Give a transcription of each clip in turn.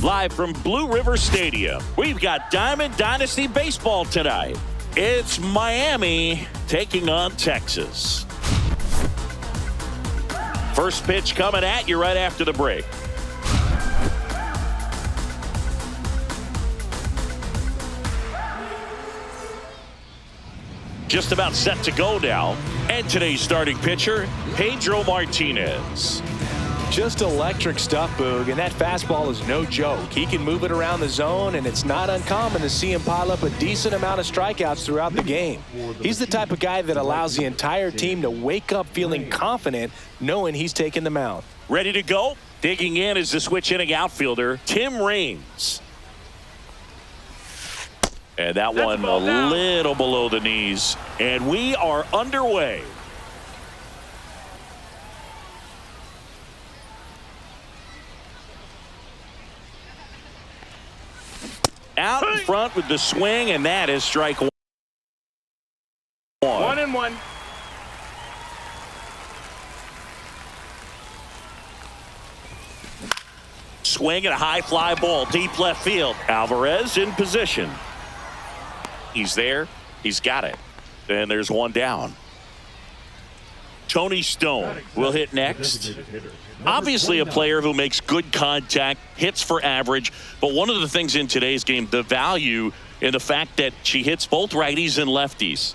Live from Blue River Stadium, we've got Diamond Dynasty Baseball tonight. It's Miami taking on Texas. First pitch coming at you right after the break. Just about set to go now. And today's starting pitcher, Pedro Martinez. Just electric stuff, Boog, and that fastball is no joke. He can move it around the zone, and it's not uncommon to see him pile up a decent amount of strikeouts throughout the game. He's the type of guy that allows the entire team to wake up feeling confident, knowing he's taking the mound. Ready to go? Digging in is the switch hitting outfielder, Tim Raines. And that one a little below the knees. And we are underway. Out in front with the swing, and that is strike one. 1-1. Swing and a high fly ball deep left field. Alvarez in position. He's there. He's got it. And there's one down. Tony Stone will hit next. Obviously a player who makes good contact, hits for average, but one of the things in today's game, the value in the fact that she hits both righties and lefties.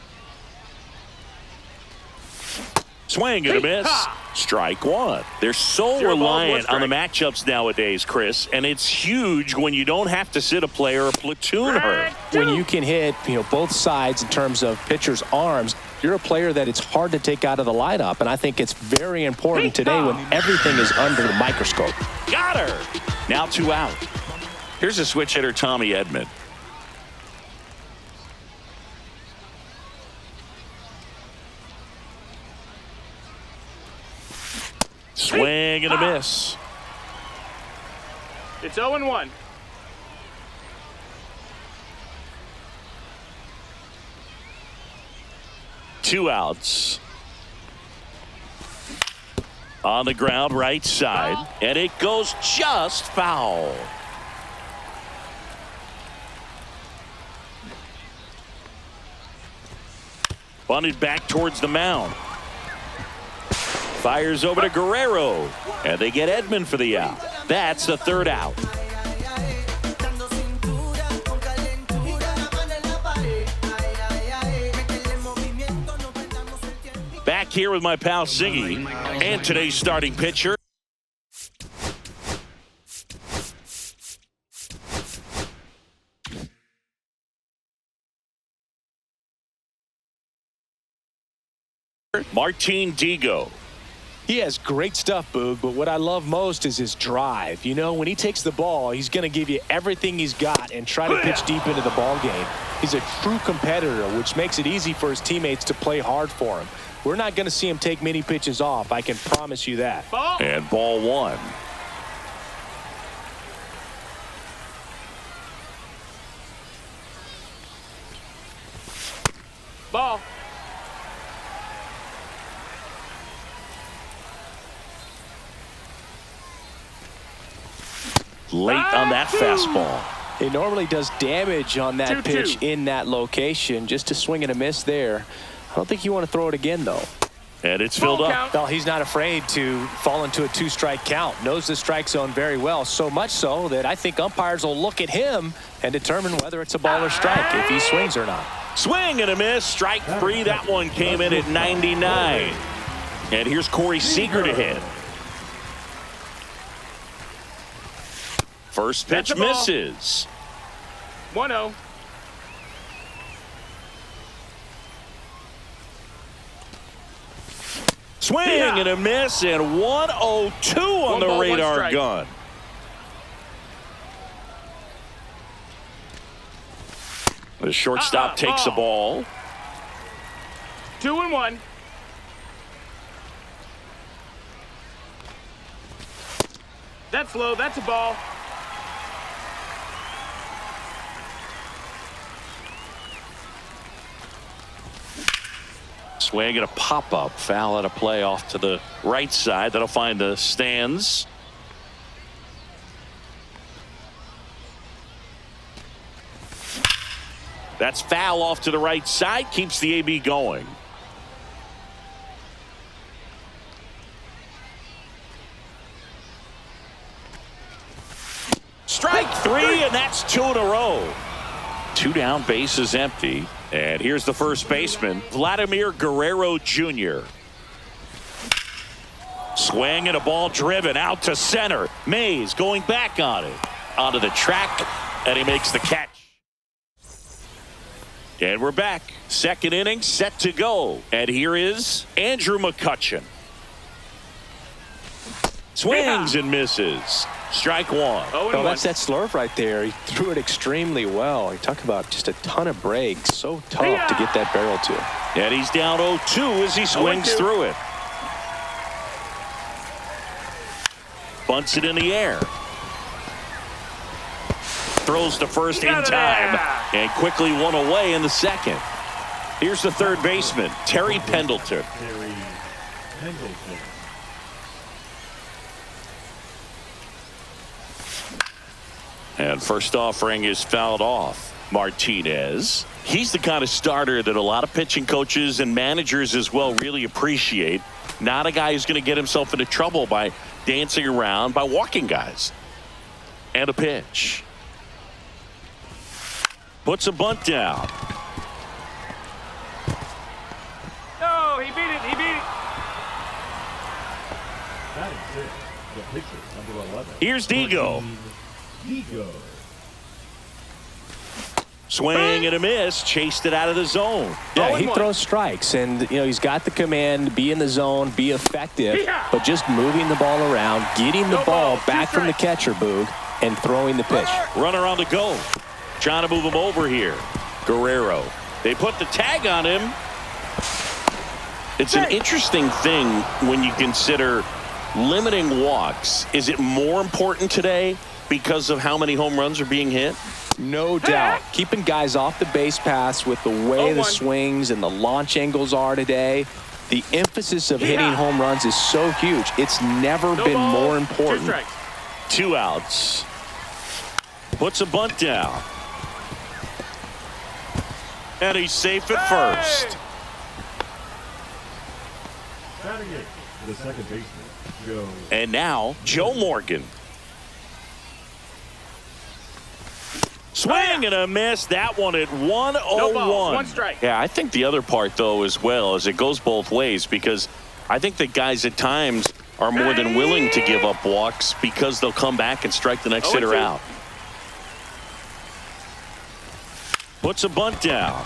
Swing and a miss. Strike one. They're so reliant on the matchups nowadays, Chris, and it's huge when you don't have to sit a player or platoon her. When you can hit, both sides in terms of pitchers' arms, you're a player that it's hard to take out of the lineup, and I think it's very important today when everything is under the microscope. Got her. Now 2 out. Here's a switch hitter, Tommy Edman. Swing and a miss. It's 0-1. Two outs. On the ground, right side. And it goes just foul. Bunted back towards the mound. Fires over to Guerrero. And they get Edman for the out. That's the third out. Back here with my pal Siggy and today's starting pitcher. Martin Digo. He has great stuff, Boog, but what I love most is his drive. When he takes the ball, he's going to give you everything he's got and try to pitch deep into the ball game. He's a true competitor, which makes it easy for his teammates to play hard for him. We're not going to see him take many pitches off. I can promise you that. And ball one. Ball. Late on that fastball. It normally does damage on that pitch in that location. Just a swing and a miss there. I don't think you want to throw it again, though. And it's filled up. Well, he's not afraid to fall into a 2-strike count. Knows the strike zone very well, so much so that I think umpires will look at him and determine whether it's a ball or strike, if he swings or not. Swing and a miss. Strike three. That one came in at 99. And here's Corey Seager to hit. First pitch misses. 1-0. Swing and a miss, and 102 on the radar gun. The shortstop takes the ball. 2-1. That's low. That's a ball. Swing and a pop-up. Foul at a play off to the right side. That'll find the stands. That's foul off to the right side. Keeps the AB going. Strike three, and that's 2 in a row. 2 down, base is empty. And here's the first baseman, Vladimir Guerrero Jr. Swing and a ball driven out to center. Mays going back on it. Onto the track, and he makes the catch. And we're back. Second inning set to go. And here is Andrew McCutchen. Swings and misses. Strike one. Oh, that's that slurve right there. He threw it extremely well. You talk about just a ton of breaks. So tough to get that barrel to. And he's down 0-2 as he swings through it. Bunts it in the air. Throws to first in time. And quickly one away in the second. Here's the third baseman, Terry Pendleton. And first offering is fouled off. Martinez. He's the kind of starter that a lot of pitching coaches and managers as well really appreciate. Not a guy who's going to get himself into trouble by dancing around, by walking guys. And a pitch. Puts a bunt down. No, he beat it. He beat it. That is it. The pitcher, number 11. Here's Digo. Swing and a miss. Chased it out of the zone. Yeah, he throws strikes, and he's got the command to be in the zone, be effective, but just moving the ball around, getting the ball back from the catcher, Boog, and throwing the pitch. Runner on the go. Trying to move him over here. Guerrero. They put the tag on him. It's an interesting thing when you consider limiting walks. Is it more important today because of how many home runs are being hit? No doubt. Keeping guys off the base paths with the way the swings and the launch angles are today. The emphasis of hitting home runs is so huge. It's never been more important. 2 outs. Puts a bunt down. And he's safe at first. Batting it, the second baseman, Joe. And now, Joe Morgan. Swing and a miss. That one at 1-0-1. No balls, 1 strike. Yeah, I think the other part, though, as well, is it goes both ways, because I think that guys at times are more than willing to give up walks because they'll come back and strike the next hitter out. Puts a bunt down.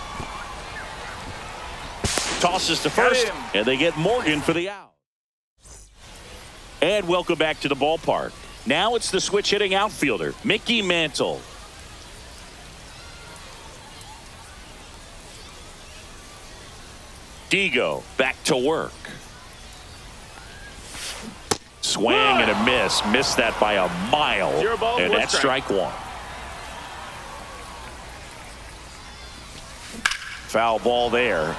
Tosses to first, and they get Morgan for the out. And welcome back to the ballpark. Now it's the switch hitting outfielder, Mickey Mantle. Digo back to work. Swing and a miss. Missed that by a mile. And that's strike one. Foul ball there.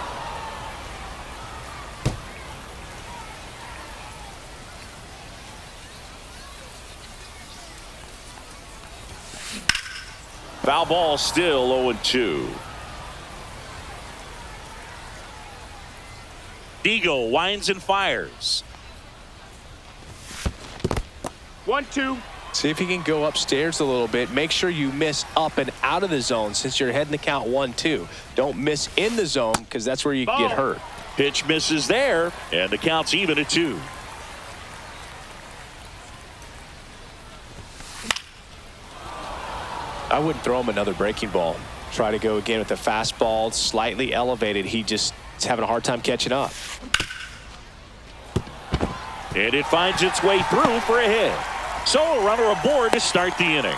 Foul ball still 0-2. Digo winds and fires. 1-2. See if he can go upstairs a little bit. Make sure you miss up and out of the zone since you're heading the count 1-2. Don't miss in the zone because that's where you get hurt. Pitch misses there, and the count's even at 2. I wouldn't throw him another breaking ball. Try to go again with the fastball, slightly elevated. He just is having a hard time catching up. And it finds its way through for a hit. So a runner aboard to start the inning.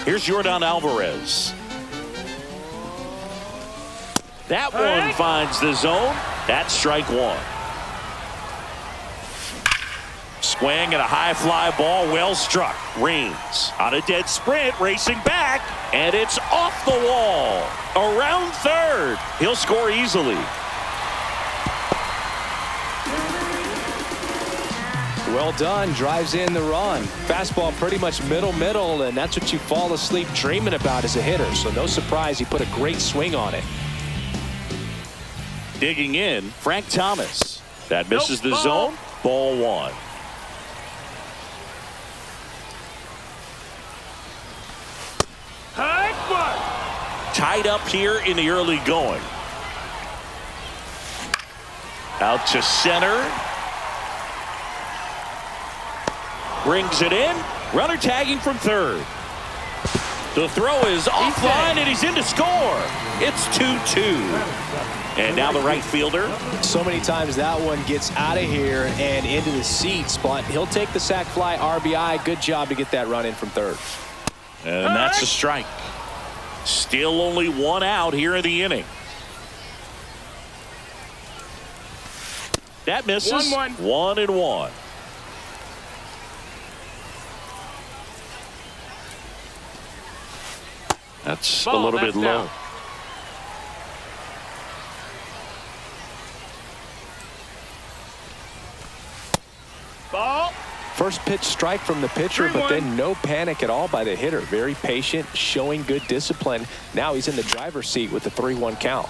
Here's Yordan Alvarez. That one finds the zone. That's strike one. Swing and a high fly ball, well struck. Reigns on a dead sprint, racing back, and it's off the wall. Around third. He'll score easily. Well done. Drives in the run. Fastball pretty much middle, and that's what you fall asleep dreaming about as a hitter. So no surprise he put a great swing on it. Digging in, Frank Thomas. That misses the zone. Ball one. Tied up here in the early going. Out to center. Brings it in. Runner tagging from third. The throw is offline, and he's in to score. It's 2-2. And now the right fielder. So many times that one gets out of here and into the seats, but he'll take the sac fly RBI. Good job to get that run in from third. And that's a strike. Still only one out here in the inning. That misses. 1-1. That's a little bit low. Ball. First pitch strike from the pitcher, but then no panic at all by the hitter. Very patient, showing good discipline. Now he's in the driver's seat with the 3-1 count.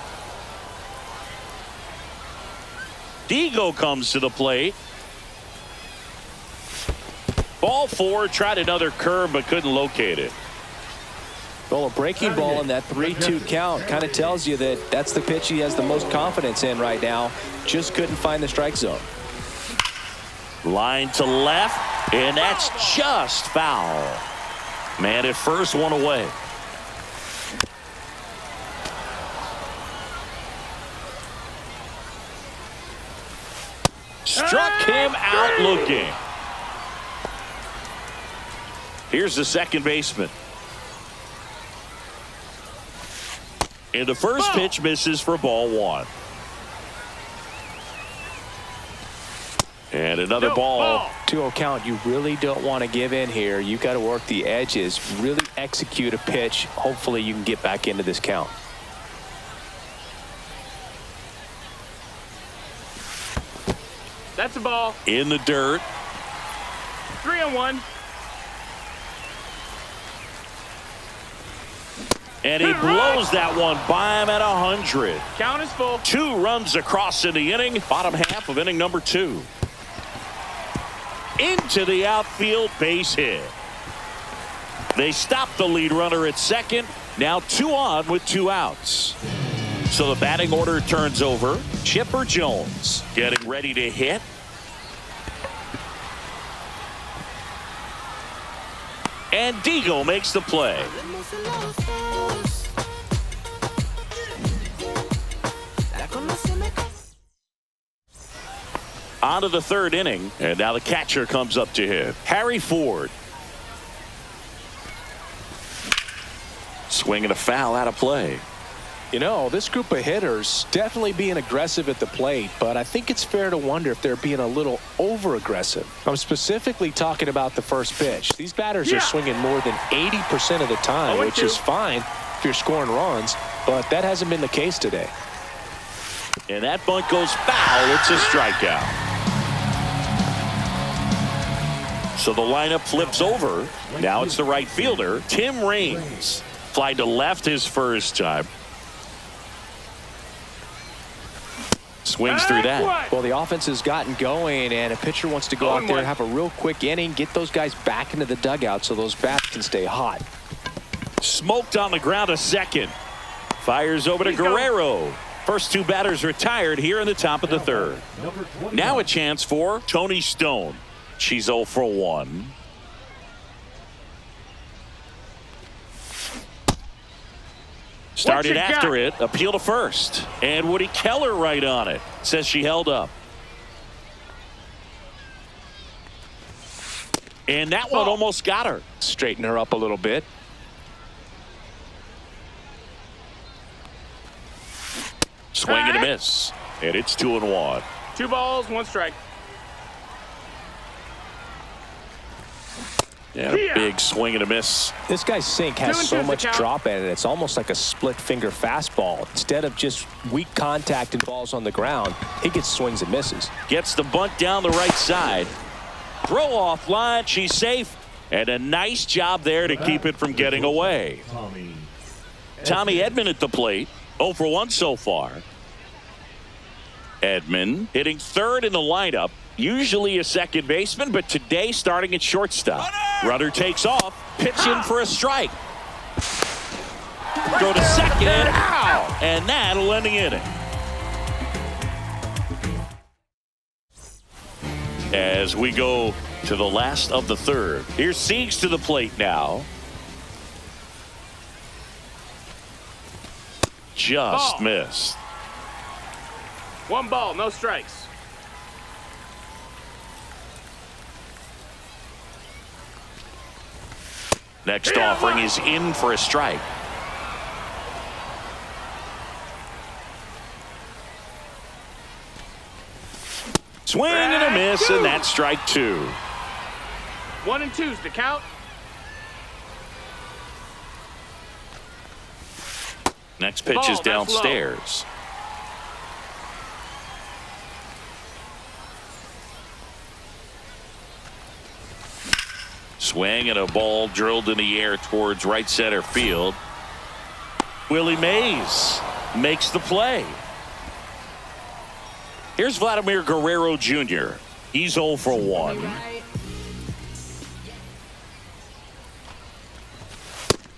Digo comes to the plate. Ball four, tried another curve but couldn't locate it. Well, a breaking ball in that 3-2 count kind of tells you that that's the pitch he has the most confidence in right now. Just couldn't find the strike zone. Line to left, and that's just foul. Man at first, one away. Struck him out looking. Here's the second baseman. And the first pitch misses for ball one. And another ball. 2-0 count. You really don't want to give in here. You got to work the edges, really execute a pitch. Hopefully you can get back into this count. That's a ball. In the dirt. 3-1. And he blows that one by him at 100. Count is full. 2 runs across in the inning. Bottom half of inning number 2. Into the outfield, base hit. They stop the lead runner at second. Now 2 on with 2 outs. So the batting order turns over. Chipper Jones getting ready to hit. And Digo makes the play. On to the third inning, and now the catcher comes up to hit. Harry Ford. Swinging a foul out of play. You know, this group of hitters definitely being aggressive at the plate, but I think it's fair to wonder if they're being a little over-aggressive. I'm specifically talking about the first pitch. These batters are swinging more than 80% of the time, which is fine if you're scoring runs, but that hasn't been the case today. And that bunt goes foul. It's a strikeout. So the lineup flips over. Now it's the right fielder, Tim Raines. Fly to left his first time. Swings through that. Well, the offense has gotten going, and a pitcher wants to go out there and have a real quick inning, get those guys back into the dugout so those bats can stay hot. Smoked on the ground to second. Fires over to Guerrero. First 2 batters retired here in the top of the third. Now a chance for Tony Stone. She's 0 for 1. Started after it. Appeal to first. And Woody Keller right on it. Says she held up. And that one almost got her. Straighten her up a little bit. Swing and a miss. And it's 2-1. 2 balls, 1 strike. Yeah, a big swing and a miss. This guy's sink has so much drop in it. It's almost like a split finger fastball. Instead of just weak contact and balls on the ground, he gets swings and misses. Gets the bunt down the right side. Throw off line. She's safe. And a nice job there to keep it from getting away. Tommy Edman at the plate. 0 for 1 so far. Edman hitting third in the lineup. Usually a second baseman, but today starting at shortstop. Runner takes off. Pitch in for a strike. Go to second. Ow! And that'll end the inning. As we go to the last of the third. Here's Siegs to the plate now. Just missed. 1 ball, no strikes. Next offering is in for a strike. Swing and a miss, and that's strike 2. 1 and 2's the count. Next pitch is downstairs. Swing and a ball drilled in the air towards right center field. Willie Mays makes the play. Here's Vladimir Guerrero Jr. He's 0 for 1.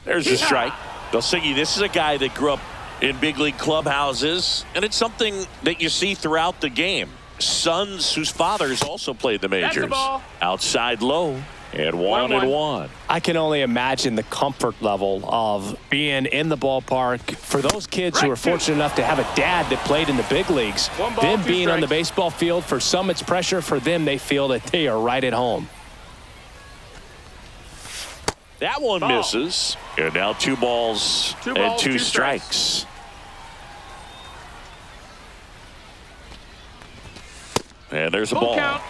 There's a strike. Dulcighi, this is a guy that grew up in big league clubhouses, and it's something that you see throughout the game. Sons whose fathers also played the majors. Outside low. And 1-1. I can only imagine the comfort level of being in the ballpark for those kids who are fortunate enough to have a dad that played in the big leagues. Them being on the baseball field, for some it's pressure. For them, they feel that they are right at home. That one misses. And now 2 balls and 2 strikes. And there's a ball. Count.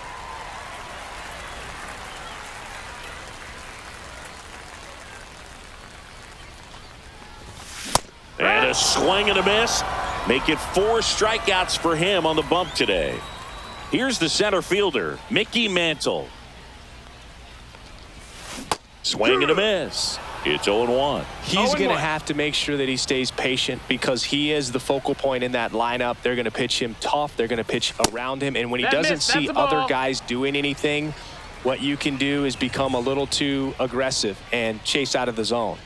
And a swing and a miss. Make it 4 strikeouts for him on the bump today. Here's the center fielder, Mickey Mantle. Swing and a miss. It's 0-1. He's going to have to make sure that he stays patient because he is the focal point in that lineup. They're going to pitch him tough. They're going to pitch around him. And when he doesn't see other guys doing anything, what you can do is become a little too aggressive and chase out of the zone.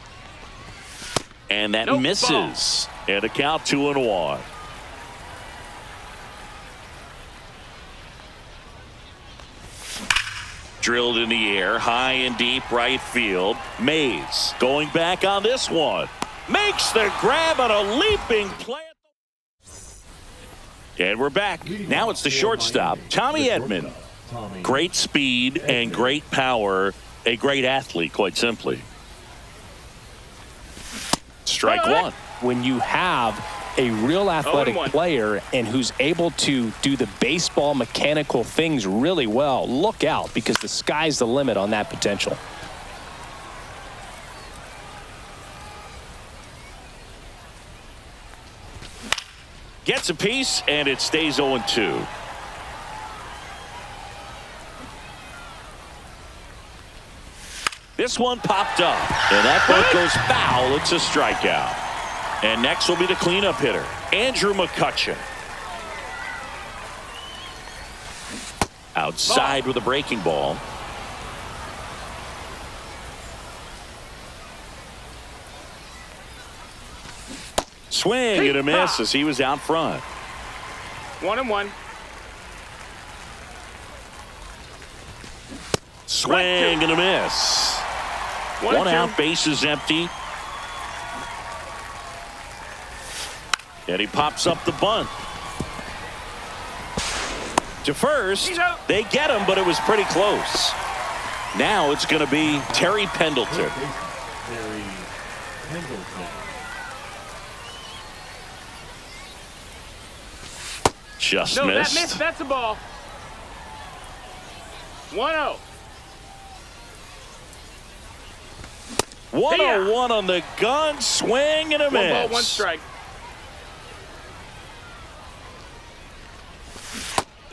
And that misses. And a count 2-1. Drilled in the air, high and deep right field. Mays going back on this one. Makes the grab on a leaping play. And we're back. Now it's the shortstop, Tommy Edman. Great speed and great power. A great athlete, quite simply. Strike 1. When you have a real athletic player and who's able to do the baseball mechanical things really well, look out, because the sky's the limit on that potential. Gets a piece, and it stays 0-2. This one popped up, and that ball goes foul. It's a strikeout. And next will be the cleanup hitter, Andrew McCutcheon. Outside with a breaking ball. Swing and a miss as he was out front. 1-1. Swing and a miss. 1 out, base is empty. And he pops up the bunt. To first, they get him, but it was pretty close. Now it's going to be Terry Pendleton. Just missed. That missed. That's a ball. 1-0. 1-0-1 on the gun. Swing and a miss. 1 ball, 1 strike.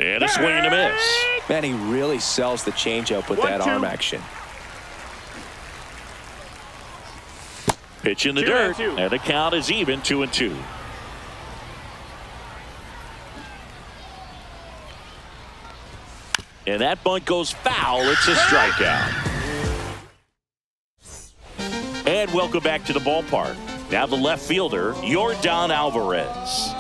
And a swing and a miss. Man, he really sells the changeup with that 1-2. arm action. Pitch in the 2-2. dirt, and the count is even, 2-2. And that bunt goes foul. It's a strikeout. And welcome back to the ballpark. Now the left fielder, Yordan Alvarez.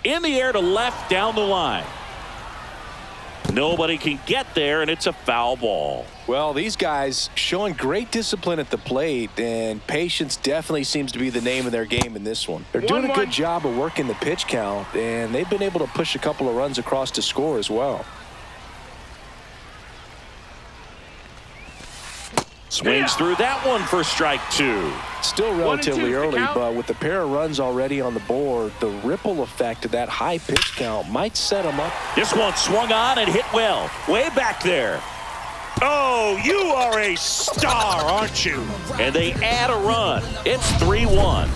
In the air to left down the line. Nobody can get there, and it's a foul ball. Well, these guys showing great discipline at the plate, and patience definitely seems to be the name of their game in this one. They're doing a good job of working the pitch count, and they've been able to push a couple of runs across to score as well. Swings through that one for strike 2. Still relatively early, but with the pair of runs already on the board, the ripple effect of that high pitch count might set them up. This one swung on and hit well. Way back there. Oh, you are a star, aren't you? And they add a run. It's 3-1.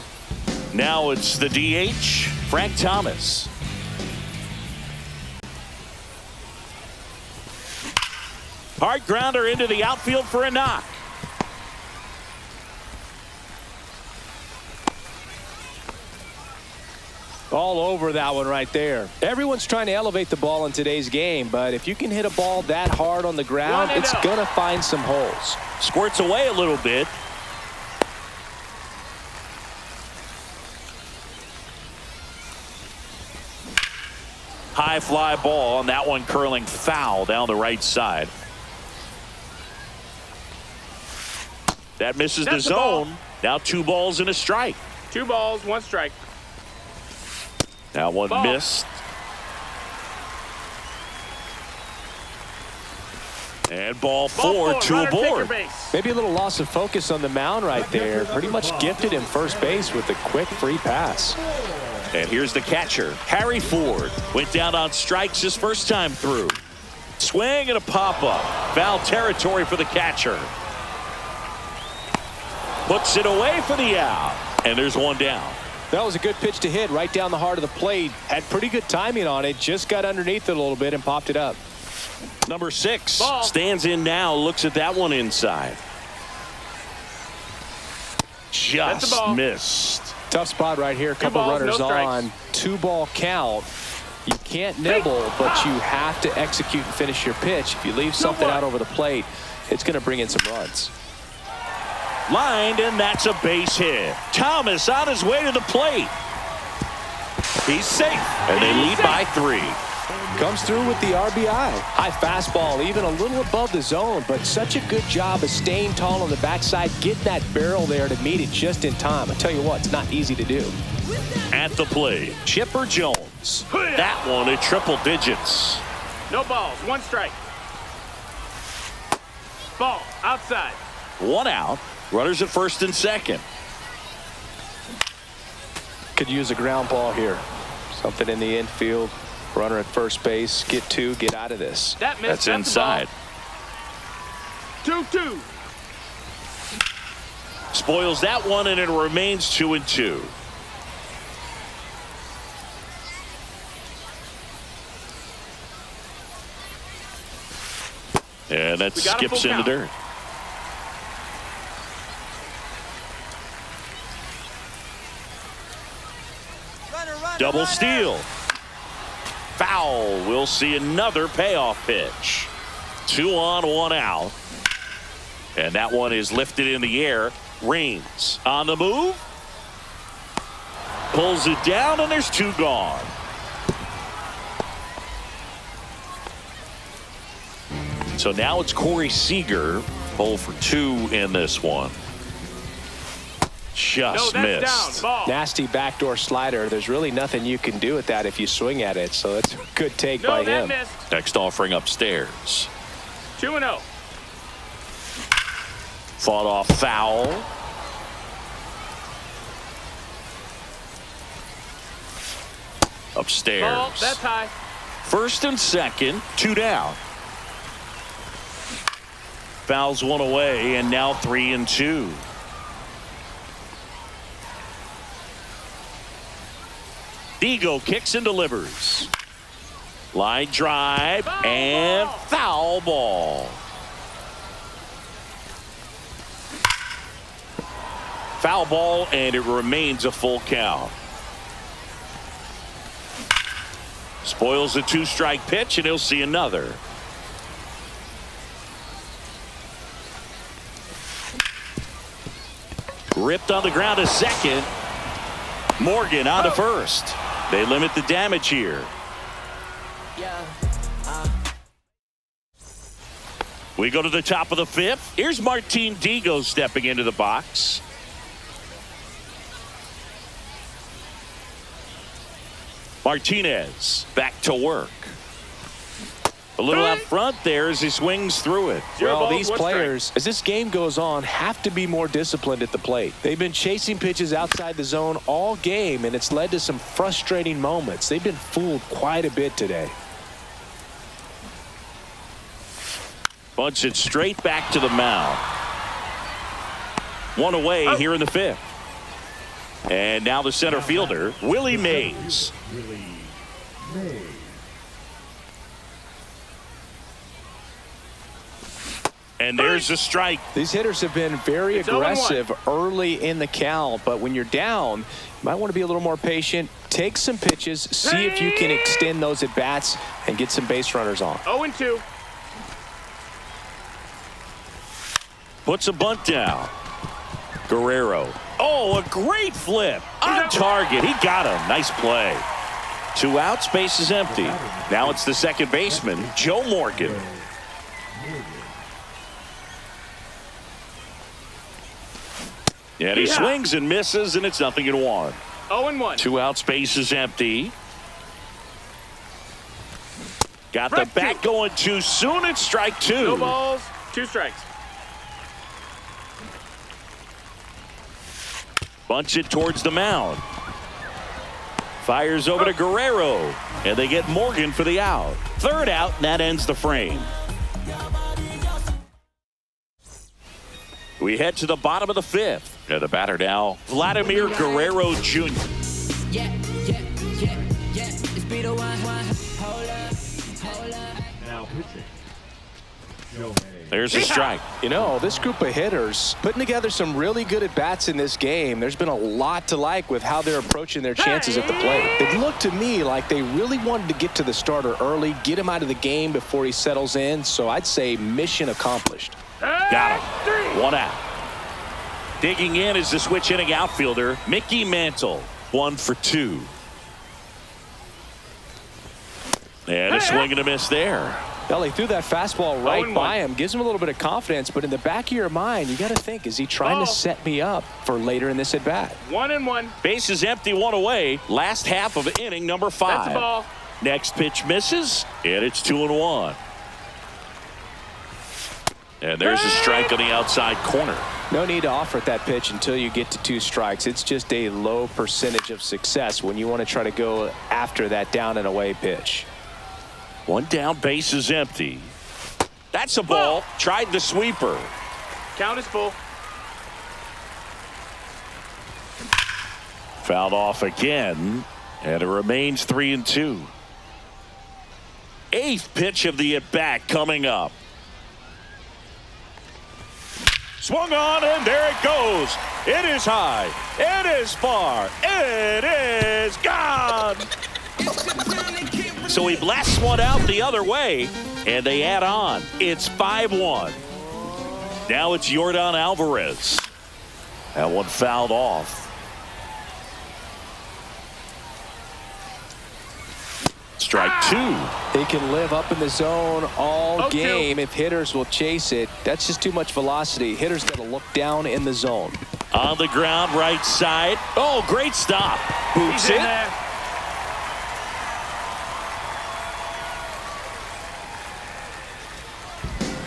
Now it's the DH, Frank Thomas. Hard grounder into the outfield for a knock. All over that one right there. Everyone's trying to elevate the ball in today's game, but if you can hit a ball that hard on the ground, it's going to find some holes. Squirts away a little bit. High fly ball, and that one curling foul down the right side. That misses the zone. Now 2 balls and a strike. 2 balls, 1 strike. That one missed. And ball 4, 2 aboard. Maybe a little loss of focus on the mound right there. Pretty much gifted him first base with a quick free pass. And here's the catcher, Harry Ford. Went down on strikes his first time through. Swing and a pop-up. Foul territory for the catcher. Puts it away for the out. And there's one down. That was a good pitch to hit right down the heart of the plate. Had pretty good timing on it. Just got underneath it a little bit and popped it up. Number 6 stands in now. Looks at that one inside. Just missed. Tough spot right here. A couple runners on. 2-ball count. You can't nibble, but you have to execute and finish your pitch. If you leave something out over the plate, it's going to bring in some runs. Lined, and that's a base hit. Thomas on his way to the plate. He's safe, and they lead by 3. Comes through with the RBI. High fastball, even a little above the zone, but such a good job of staying tall on the backside, getting that barrel there to meet it just in time. I tell you what, it's not easy to do. At the plate, Chipper Jones. That one at triple digits. No balls, 1 strike. Ball, outside. 1 out. Runners at first and second. Could use a ground ball here. Something in the infield. Runner at first base. Get 2. Get out of this. That's inside. 2-2. Spoils that one, and it remains 2-2. And that skips in the dirt. Double steal. Foul. We'll see another payoff pitch. 2 on, 1 out. And that one is lifted in the air. Rains on the move. Pulls it down, and there's 2 gone. So now it's Corey Seager. 0 for 2 in this one. Just missed. Nasty backdoor slider. There's really nothing you can do with that if you swing at it. So it's a good take by him. Next offering upstairs. 2-0. Fought off foul. Upstairs. Ball, that's high. First and second, 2 down. Fouls 1 away, and now 3-2. Digo kicks and delivers. Line drive and foul ball. Foul ball, and it remains a full count. Spoils a 2-strike pitch, and he'll see another. Ripped on the ground to second. Morgan on to first. They limit the damage here. We go to the top of the 5th. Here's Martin Digo stepping into the box. Martinez back to work. A little out front there as he swings through it. Well, these players, as this game goes on, have to be more disciplined at the plate. They've been chasing pitches outside the zone all game, and it's led to some frustrating moments. They've been fooled quite a bit today. Bunts it straight back to the mound. One away here in the 5th. And now the center fielder, Willie Mays. And there's a strike. These hitters have been very aggressive early in the count, but when you're down, you might want to be a little more patient. Take some pitches, see if you can extend those at bats and get some base runners on. 0-2. Puts a bunt down. Guerrero. Oh, a great flip. On target. He got him. Nice play. 2 outs, base is empty. Now it's the second baseman, Joe Morgan. And he swings and misses, and it's 0-1. 0-1. 2 outs, base is empty. Got the bat going too soon. It's strike 2. No balls, 2 strikes. Bunts it towards the mound. Fires over to Guerrero, and they get Morgan for the out. 3rd out, and that ends the frame. We head to the bottom of the 5th. And the batter now, Vladimir Guerrero Jr. Now pitching. There's a strike. You know, this group of hitters putting together some really good at-bats in this game. There's been a lot to like with how they're approaching their chances at the plate. It looked to me like they really wanted to get to the starter early, get him out of the game before he settles in. So I'd say mission accomplished. Got him. 1 out. Digging in is the switch hitting outfielder, Mickey Mantle. 1 for 2. And a swing and a miss there. Well, he threw that fastball right by him. Gives him a little bit of confidence, but in the back of your mind, you got to think, is he trying to set me up for later in this at-bat? 1-1. Base is empty, 1 away. Last half of inning number 5. That's a ball. Next pitch misses, and it's 2-1. And there's a strike on the outside corner. No need to offer at that pitch until you get to 2 strikes. It's just a low percentage of success when you want to try to go after that down and away pitch. 1 down, base is empty. That's a ball. Tried the sweeper. Count is full. Fouled off again, and it remains 3-2. 8th pitch of the at-bat coming up. Swung on, and there it goes. It is high. It is far. It is gone. So he blasts one out the other way, and they add on. It's 5-1. Now it's Yordan Alvarez. That one fouled off. Strike 2. He can live up in the zone all game if hitters will chase it. That's just too much velocity. Hitters got to look down in the zone. On the ground, right side. Oh, great stop. Boots it.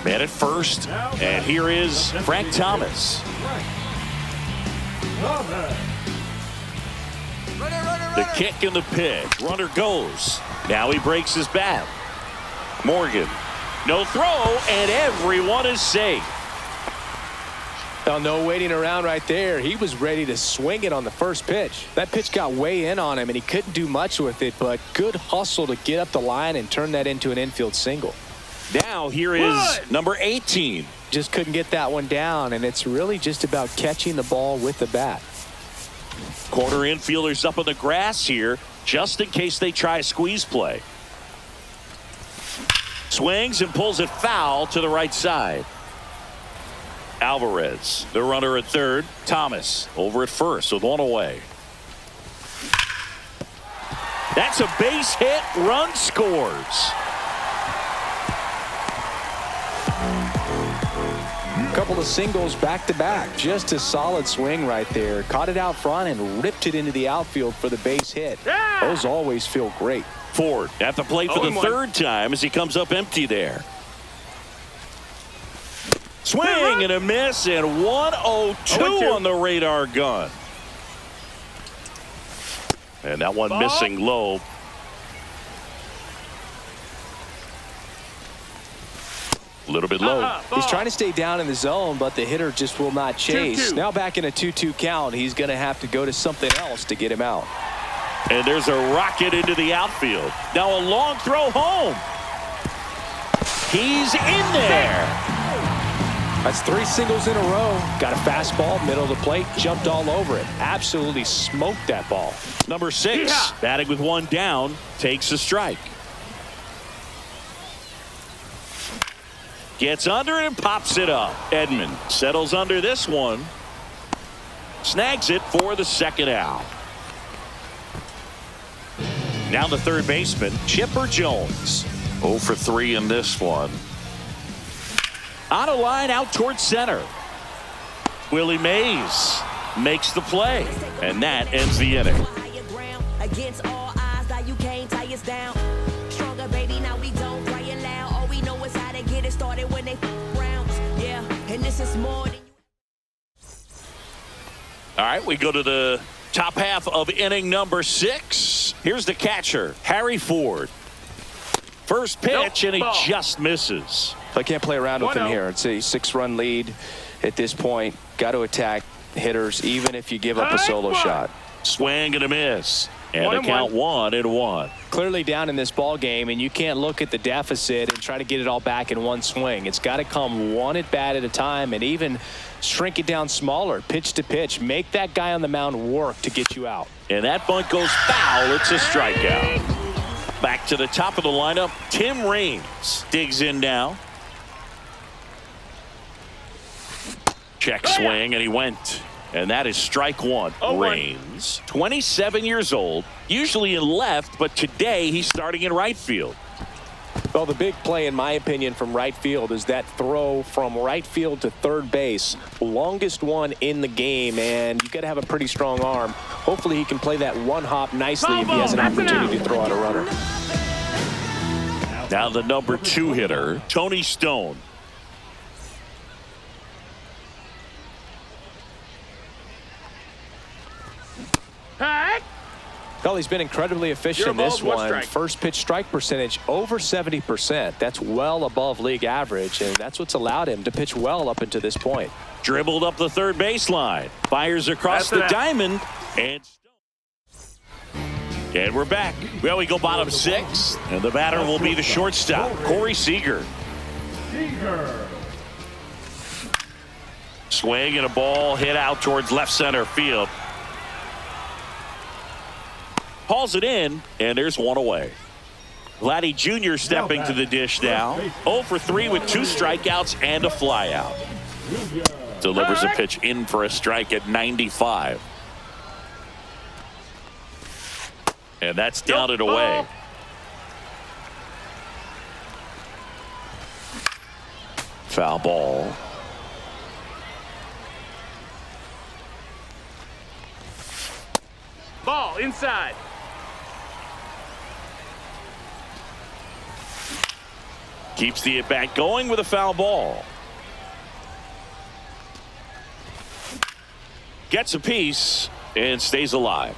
Man at first, and here is Frank Thomas. The kick and the pitch. Runner goes. Now he breaks his bat. Morgan. No throw, and everyone is safe. Well, no waiting around right there. He was ready to swing it on the first pitch. That pitch got way in on him, and he couldn't do much with it, but good hustle to get up the line and turn that into an infield single. Now here is number 18. Just couldn't get that one down, and it's really just about catching the ball with the bat. Corner infielders up on the grass here, just in case they try a squeeze play. Swings and pulls it foul to the right side. Alvarez, the runner at third. Thomas over at first with one away. That's a base hit. Run scores. Couple of singles back to back. Just a solid swing right there. Caught it out front and ripped it into the outfield for the base hit. Those always feel great. Ford at the plate for the third time as he comes up empty there. Swing and a miss, and 102 on the radar gun. And that one missing low. A little bit low. He's trying to stay down in the zone, but the hitter just will not chase. 2-2. Now back in a 2-2 count, he's going to have to go to something else to get him out. And there's a rocket into the outfield. Now a long throw home. He's in there. That's 3 singles in a row. Got a fastball, middle of the plate, jumped all over it. Absolutely smoked that ball. Number 6, batting with one down, takes a strike. Gets under it and pops it up. Edman settles under this one. Snags it for the second out. Now the third baseman, Chipper Jones. 0 for 3 in this one. On a line out towards center. Willie Mays makes the play, and that ends the inning. Against all odds, that you can't tie us down. Stronger, baby, now we don't cry it loud. All we know is how to get it started when they rounds. Yeah, and this is more than. All right, we go to the top half of inning number 6. Here's the catcher, Harry Ford. First pitch, and he just misses. I can't play around with him here. It's a 6-run lead at this point. Got to attack hitters, even if you give up a solo shot. Swing and a miss. And the count 1-1. Clearly down in this ball game, and you can't look at the deficit and try to get it all back in one swing. It's got to come one at bat at a time, and even shrink it down smaller, pitch to pitch. Make that guy on the mound work to get you out. And that bunt goes foul. It's a strikeout. Back to the top of the lineup, Tim Raines digs in now. Check swing, and he went. And that is strike one. Raines, 27 years old, usually in left, but today he's starting in right field. Well, the big play, in my opinion, from right field is that throw from right field to third base. Longest one in the game, and you've got to have a pretty strong arm. Hopefully he can play that one hop nicely if he has an opportunity to throw out a runner. Now the number 2 hitter, Tony Stone. Well, he's been incredibly efficient in this one. First pitch strike percentage over 70%. That's well above league average, and that's what's allowed him to pitch well up until this point. Dribbled up the third baseline. Fires across the diamond. And we're back. Well, we go bottom 6, and the batter will be the shortstop, Corey Seager. Swing and a ball hit out towards left center field. Hauls it in, and there's one away. Vladdy Jr. stepping to the dish now. 0 for 3 with 2 strikeouts and a flyout. Delivers a pitch in for a strike at 95. And that's down and away. Foul ball. Ball inside. Keeps the at-bat going with a foul ball. Gets a piece and stays alive.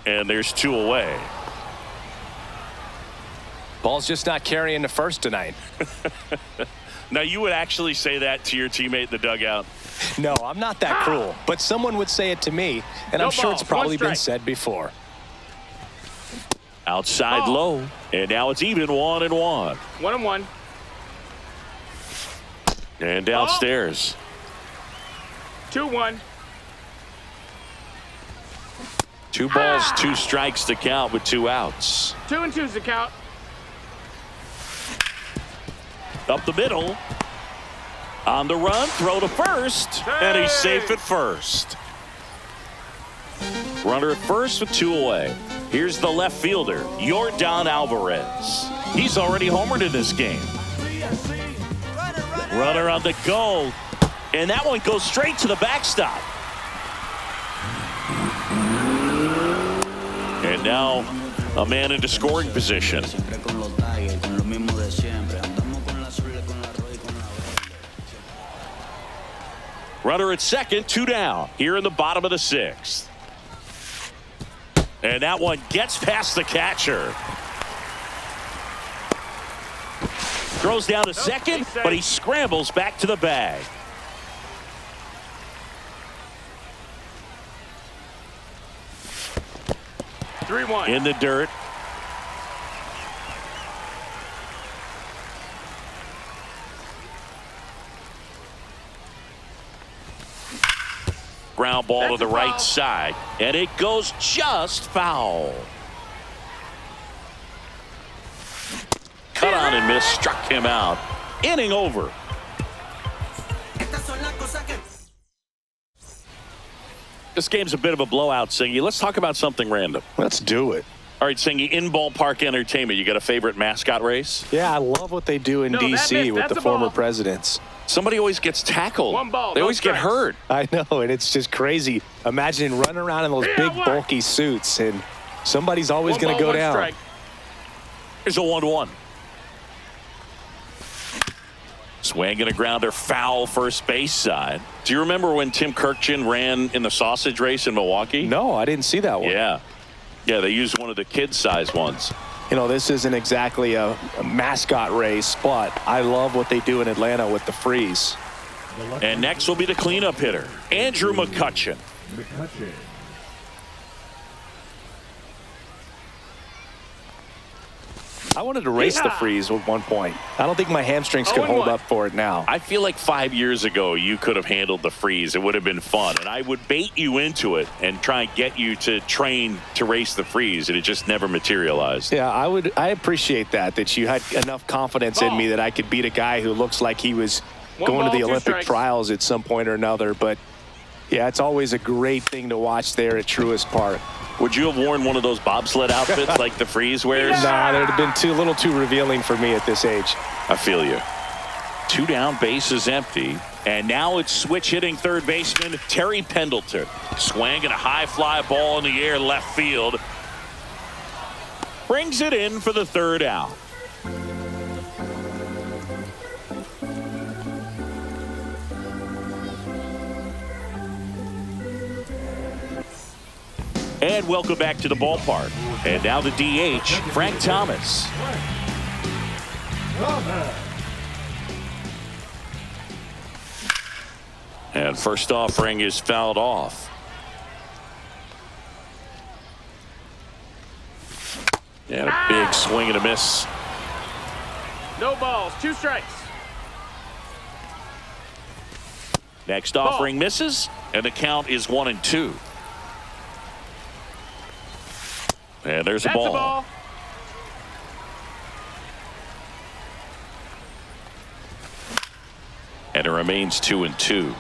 And there's 2 away. Ball's just not carrying the first tonight. Now, you would actually say that to your teammate in the dugout? No, I'm not that cruel, but someone would say it to me, and No I'm sure ball, it's probably one been strike. said before. Outside Ball. low, and now it's even 1-1. 1-1. And downstairs. 2-1. 2 balls, 2 strikes to count with 2 outs. 2-2's the count. Up the middle. On the run, throw to first, and he's safe at first. Runner at first with 2 away. Here's the left fielder, Yordan Alvarez. He's already homered in this game. Runner on the go, and that one goes straight to the backstop. And now a man into scoring position. Runner at second, 2 down here in the bottom of the 6th. And that one gets past the catcher. Throws down to second, but he scrambles back to the bag. 3-1. In the dirt. Ground ball That's to the a foul. right side, and it goes just foul. Cut on and miss, struck him out. Inning over. This game's a bit of a blowout, Singy. Let's talk about something random. Let's do it. All right, Singy, in ballpark entertainment, you got a favorite mascot race? Yeah, I love what they do in No, that D.C. missed. with That's the a former ball. presidents. Somebody always gets tackled. 1 ball, They no always get strikes. hurt. I know, and it's just crazy. Imagine running around in those Yeah, big, what? bulky suits, and somebody's always 1 going ball, to go 1 down. strike. Here's a 1-1. Swing and a grounder, foul first base side. Do you remember when Tim Kirkchin ran in the sausage race in Milwaukee? No, I didn't see that one. Yeah. Yeah, they used one of the kid-sized ones. You know, this isn't exactly a mascot race, but I love what they do in Atlanta with the freeze. And next will be the cleanup hitter, Andrew McCutchen. McCutcheon. I wanted to race the Yeehaw! freeze at one point. I don't think my hamstrings could hold 0-1. up for it now. I feel like 5 years ago you could have handled the freeze. It would have been fun. And I would bait you into it and try and get you to train to race the freeze. And it just never materialized. Yeah, I appreciate that you had enough confidence in me that I could beat a guy who looks like he was 1 going ball, to the 2 Olympic strikes. trials at some point or another. But yeah, it's always a great thing to watch there at Truist Park. Would you have worn one of those bobsled outfits like the freeze wears? Nah, that would have been a little too revealing for me at this age. I feel you. 2 down, base is empty. And now it's switch hitting third baseman Terry Pendleton. Swinging a high fly ball in the air left field. Brings it in for the 3rd out. And welcome back to the ballpark. And now the DH, Frank Thomas. And first offering is fouled off. And a big swing and a miss. No balls, 2 strikes. Next offering misses, and the count is 1-2. And there's a That's ball. a ball. And it remains 2-2.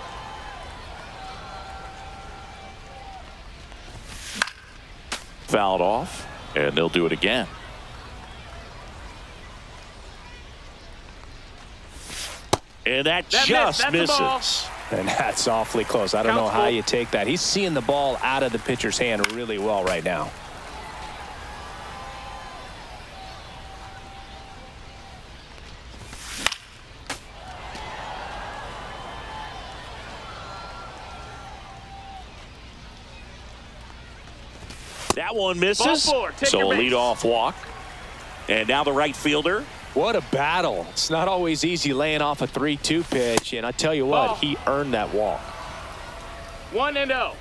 Fouled off, and they'll do it again. And that just That's a ball. misses. And that's awfully close. I don't know Counts how full. you take that. He's seeing the ball out of the pitcher's hand really well right now. That one misses. Ball 4, take So your a base. leadoff walk. And now the right fielder, What a battle. It's not always easy laying off a 3-2 pitch, and I tell you what, he earned that walk. 1-0.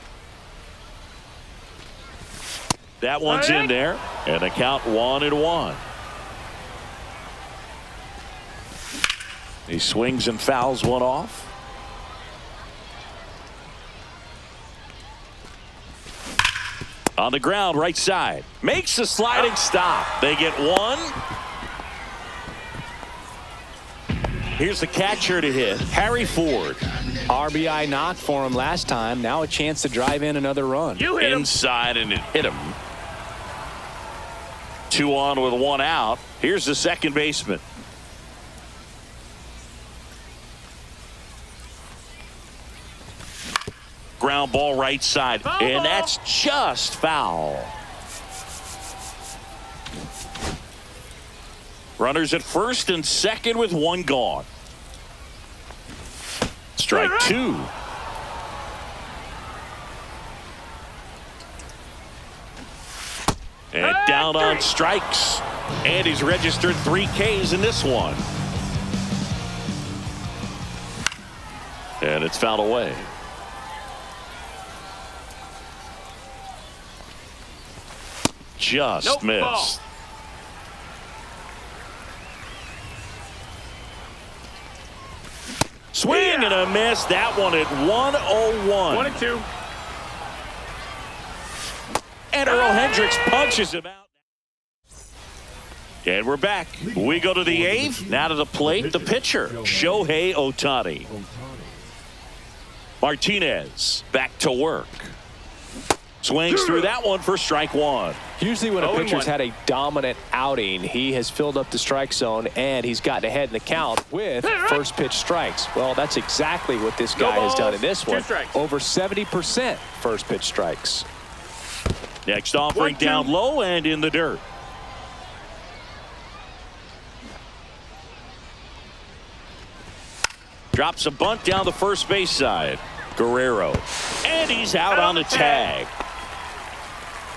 That one's in there, and the count 1-1. He swings and fouls one off. On the ground, right side. Makes a sliding stop. They get one. Here's the catcher to hit, Harry Ford. RBI knock for him last time. Now a chance to drive in another run. You hit him. Inside, and it hit him. 2 on with 1 out. Here's the second baseman. Ground ball right side, and that's just foul. Runners at first and second with 1 gone. Strike 2. And down on strikes. And he's registered 3 Ks in this one. And it's fouled away. Just missed. Ball. Swing and a miss. That one at 101. 1-2. And Earl Hendricks punches him out. And we're back. We go to the 8th. Now to the plate, the pitcher, Shohei Ohtani. Martinez back to work. Swings through that one for strike 1. Usually when a 0-1. pitcher's had a dominant outing, he has filled up the strike zone and he's gotten ahead in the count with first pitch strikes. Well, that's exactly what this guy has done in this 2 one. strikes. Over 70% first pitch strikes. Next offering 1-2. down low and in the dirt. Drops a bunt down the first base side. Guerrero. And he's out on the tag.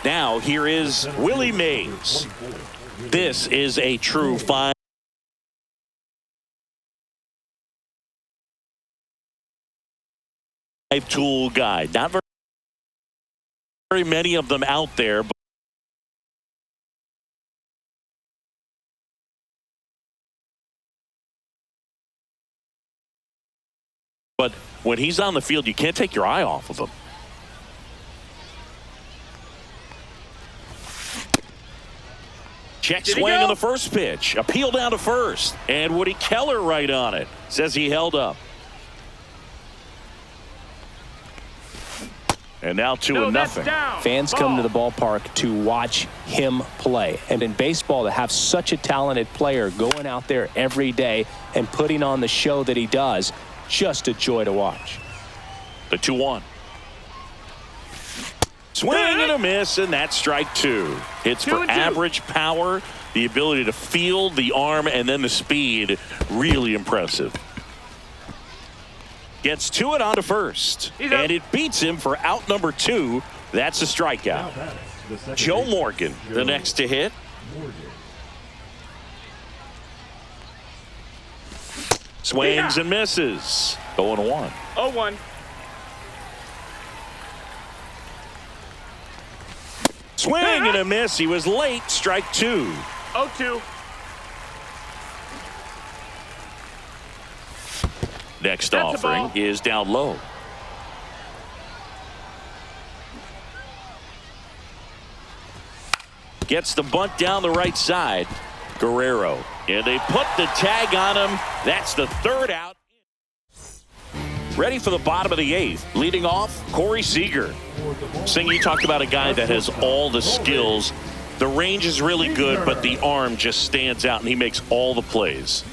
Now here is Willie Mays. This is a true 5-tool guy. Not very many of them out there. But when he's on the field, you can't take your eye off of him. Check swing on the first pitch. Appeal down to first. And Woody Keller right on it. Says he held up. And now 2-0. Fans come to the ballpark to watch him play. And in baseball, to have such a talented player going out there every day and putting on the show that he does, just a joy to watch. The 2-1. Swing and a miss, and that's strike 2. Hits for average power, the ability to field, the arm, and then the speed. Really impressive. Gets to it onto first, and it beats him for out number 2. That's a strikeout. Joe Morgan, the next to hit. Swings and misses. 0-1. 0-1. Swing and a miss. He was late. Strike 2. 0-2. Next offering is down low. Gets the bunt down the right side. Guerrero. And they put the tag on him. That's the 3rd out. Ready for the bottom of the 8th. Leading off, Corey Seager. Sing, you talked about a guy that has all the skills. The range is really good, but the arm just stands out, and he makes all the plays.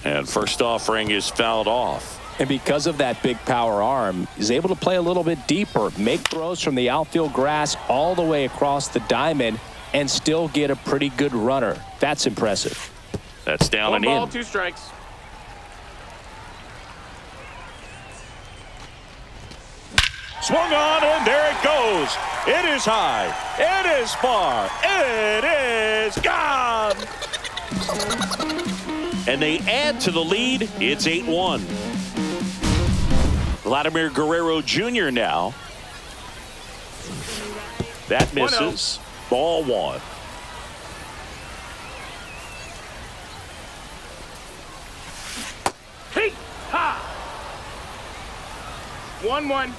And first offering is fouled off. And because of that big power arm, he's able to play a little bit deeper, make throws from the outfield grass all the way across the diamond, and still get a pretty good runner. That's impressive. That's down and 1 ball, in. 2 strikes. Swung on, and there it goes. It is high. It is far. It is gone. And they add to the lead. It's 8-1. Vladimir Guerrero Jr. now. That misses. Ball one. Hey, ha! 1-1.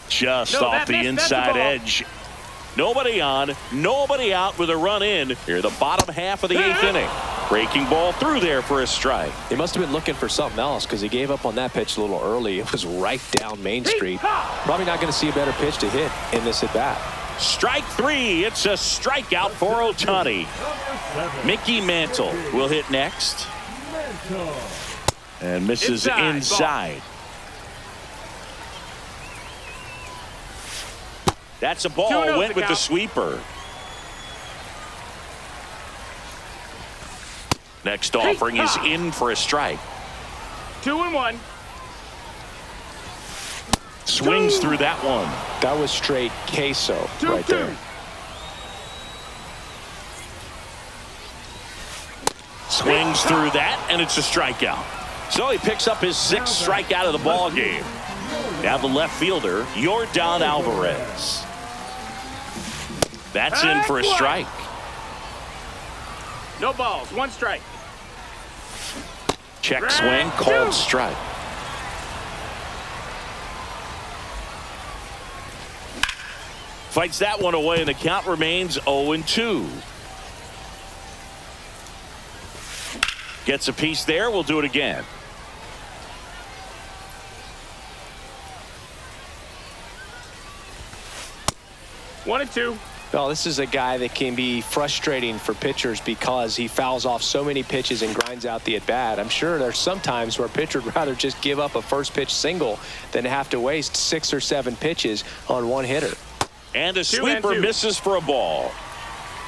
Just No, off the that's the inside ball. edge. Nobody on, nobody out with a run in. Here, the bottom half of the 8th inning. Breaking ball through there for a strike. He must have been looking for something else because he gave up on that pitch a little early. It was right down Main Street. Probably not going to see a better pitch to hit in this at bat. Strike 3. It's a strikeout for Ohtani. Mickey Mantle will hit next. And misses inside. That's a ball. 2-0 Went with the count. sweeper. Next offering is in for a strike. 2-1. Swings through that one. That was straight queso 2-2. right there. Swings through that, and it's a strikeout. So he picks up his 6th strikeout of the ball game. Now the left fielder, Yordan Alvarez. That's in for a strike. No balls. 1 strike. Check swing, called strike. Fights that one away, and the count remains 0-2. Gets a piece there. We'll do it again. One and two. Well, this is a guy that can be frustrating for pitchers because he fouls off so many pitches and grinds out the at-bat. I'm sure there's some times where a pitcher would rather just give up a first pitch single than have to waste 6 or 7 pitches on one hitter. And a sweeper misses for a ball.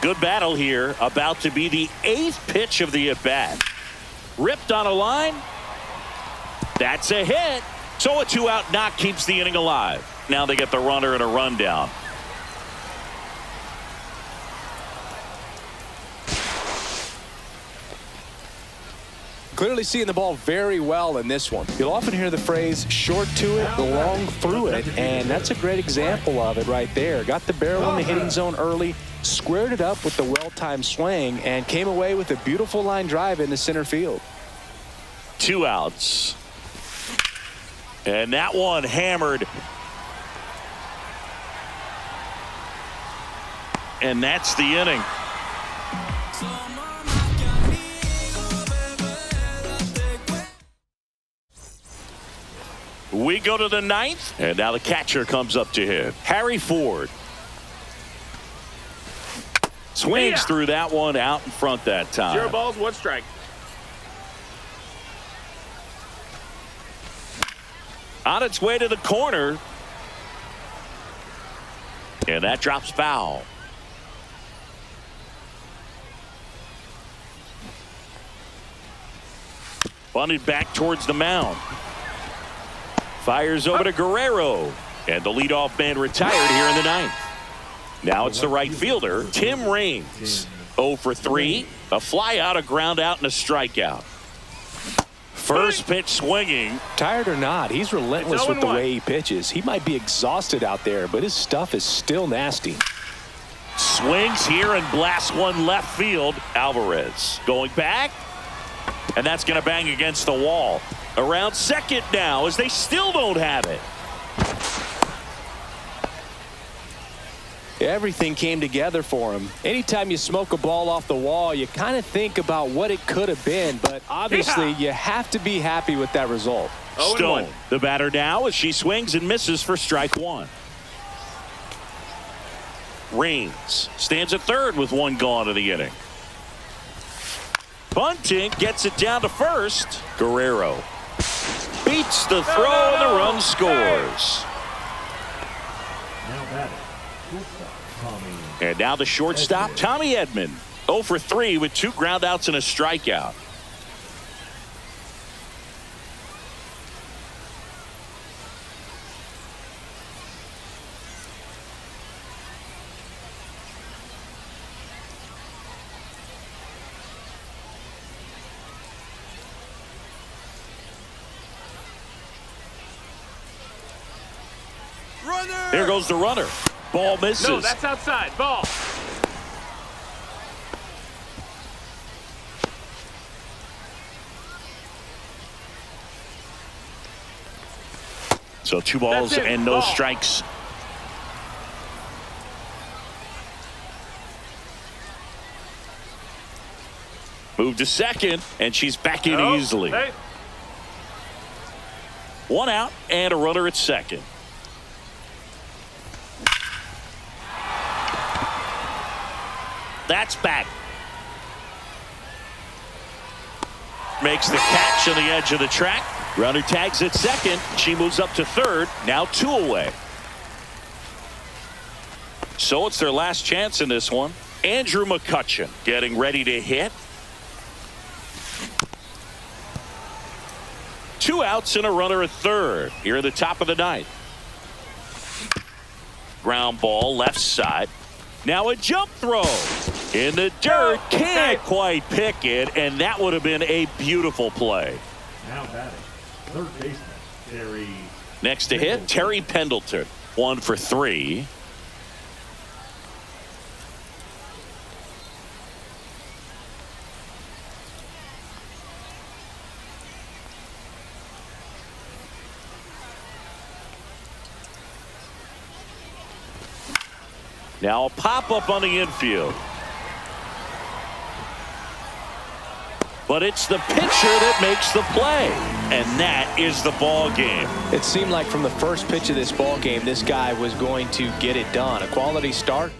Good battle here. About to be the 8th pitch of the at-bat. Ripped on a line. That's a hit. So a 2-out knock keeps the inning alive. Now they get the runner and a rundown. Clearly seeing the ball very well in this one. You'll often hear the phrase short to it, long through it, and that's a great example of it right there. Got the barrel in the hitting zone early, squared it up with the well-timed swing, and came away with a beautiful line drive into center field. 2 outs. And that one hammered. And that's the inning. We go to the 9th, and now the catcher comes up to hit. Harry Ford. Swings through that one out in front that time. 0 balls, 1 strike. On its way to the corner. And that drops foul. Bunted back towards the mound. Fires over to Guerrero. And the leadoff man retired here in the 9th. Now it's the right fielder, Tim Raines. 0 for 3. A fly out, a ground out, and a strikeout. First pitch swinging. Tired or not, he's relentless with the 0-1. way he pitches. He might be exhausted out there, but his stuff is still nasty. Swings here and blasts one left field. Alvarez going back. And that's going to bang against the wall. Around second now as they still don't have it. Everything came together for him. Anytime you smoke a ball off the wall, you kind of think about what it could have been, but obviously you have to be happy with that result. Stone, the batter now, as she swings and misses for strike 1. Raines stands at third with 1 gone of the inning. Bunting gets it down to first. Guerrero beats the throw and the run scores. Now batting, shortstop, Tommy. And now the shortstop, Tommy Edman. 0 for 3 with 2 groundouts and a strikeout. Here goes the runner. Ball misses. No, that's outside. Ball. So 2 balls That's it. and no Ball. strikes. Move to second, and she's back in Oh, easily. hey. 1 out and a runner at second. That's back. Makes the catch on the edge of the track. Runner tags at second. She moves up to third. Now 2 away. So it's their last chance in this one. Andrew McCutcheon getting ready to hit. 2 outs and a runner at third here at the top of the 9th. Ground ball left side. Now a jump throw in the dirt. Can't quite pick it, and that would have been a beautiful play. Now batting, third baseman, Terry. Next to hit, Terry Pendleton. 1 for 3. Now a pop-up on the infield. But it's the pitcher that makes the play. And that is the ball game. It seemed like from the first pitch of this ball game, this guy was going to get it done. A quality start.